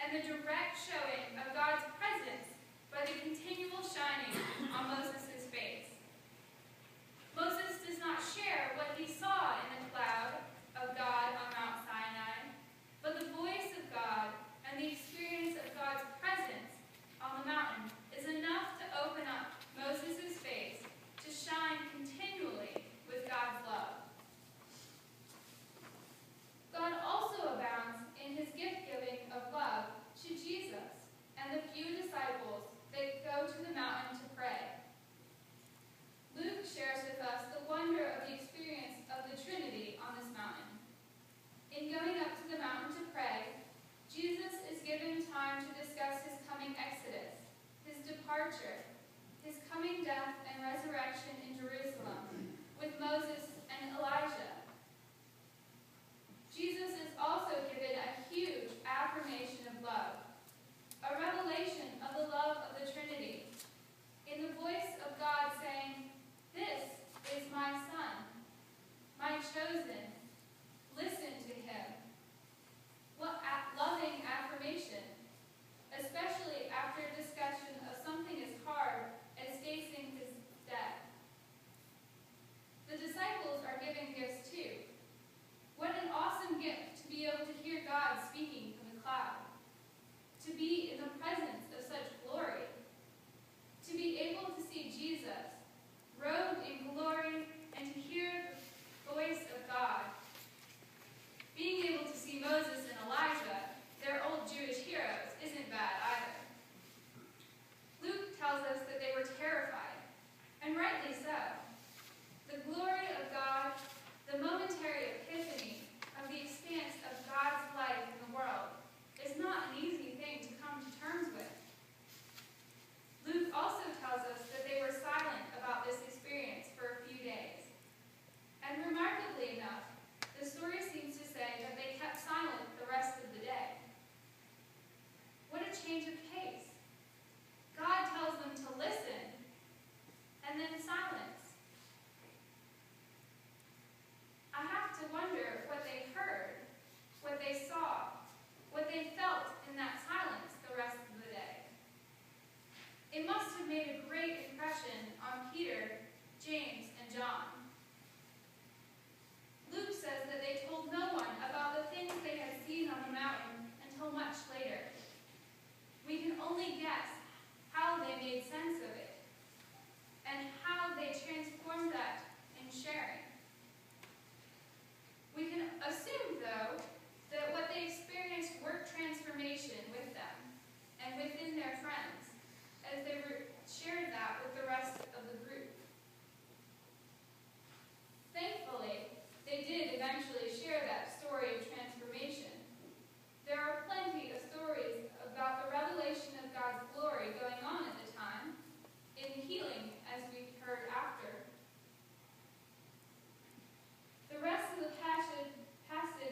and the direct showing of God's presence by the continual shining on Moses' face. Moses does not share what he saw in the cloud of God on Mount Sinai, but the voice of God and the experience of God's presence on the mountain is enough to open up Moses' face to shine continually with God's love. God also abounds in his gift-giving of love to Jesus and the few disciples that go to the mountain to pray. Luke shares with us the wonder of the experience of the Trinity on this mountain. In going up to the mountain to pray, Jesus is given time to discuss his coming exodus, his departure, his coming death and resurrection in Jerusalem with Moses and Elijah. Jesus is also given a huge affirmation of love, a revelation of the love of the Trinity, in the voice of God saying, "This is my Son, my chosen. Listen to him." What loving affirmation, especially after a discussion of something as hard as facing his death. The disciples are given gifts too. What an awesome gift to be able to hear God speaking from the cloud, to be in the presence of such glory, to be able to see Jesus robed in glory and to hear the voice of God. Being able to see Moses and Elijah, their old Jewish heroes, isn't bad either. Luke tells us that they were terrified, and rightly so. The glory of God, the momentary epiphany of the expanse of God's life in the world, is not an easy thing to come to terms with. Luke also tells us that they were silent about this experience for a few days. And remarkably enough, the story seems to say that they kept silent the rest of the day. What a change of pace. God tells them to listen, and then silence. I have to wonder what they heard, what they saw, what they felt in that silence the rest of the day. It must have made a great impression on Peter, James, and John. Luke says that they told no one about the things they had seen on the mountain until much later. We can only guess how they made sense of it and how they transformed that in sharing. We can assume, though, that what they experienced worked transformation with them and within their friends as they shared that with the rest of the group. Thankfully, they did eventually share that story of transformation. There are plenty of stories about the revelation of God's glory going on at the time, in healing, as we heard after. The rest of the passage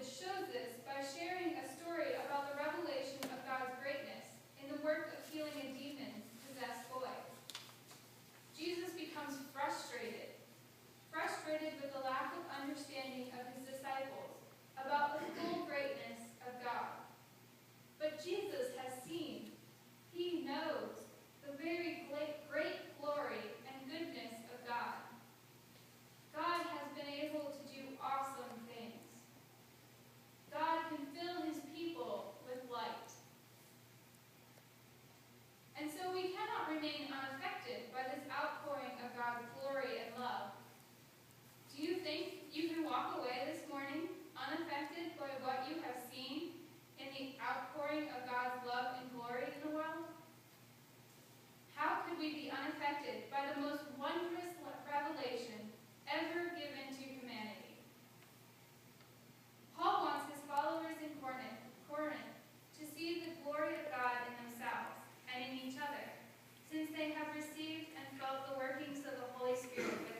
shows this by sharing a story about the revelation of God's greatness in the work of healing a demon-possessed boy. Jesus becomes frustrated with the lack of understanding of his disciples about the full greatness of God. But Jesus has seen, he knows the very great glory and goodness of God. God has been able to do awesome things. God can fill his people with light. And so we cannot remain unaffected by this outpouring of God's glory and love. Do you think you can walk away this morning unaffected by what you have seen in the outpouring of God's love and glory in the world? How could we be unaffected by the most wondrous revelation ever given to humanity? Paul wants his followers in Corinth to see the glory of God in themselves and in each other, since they have received and felt the workings of the Holy Spirit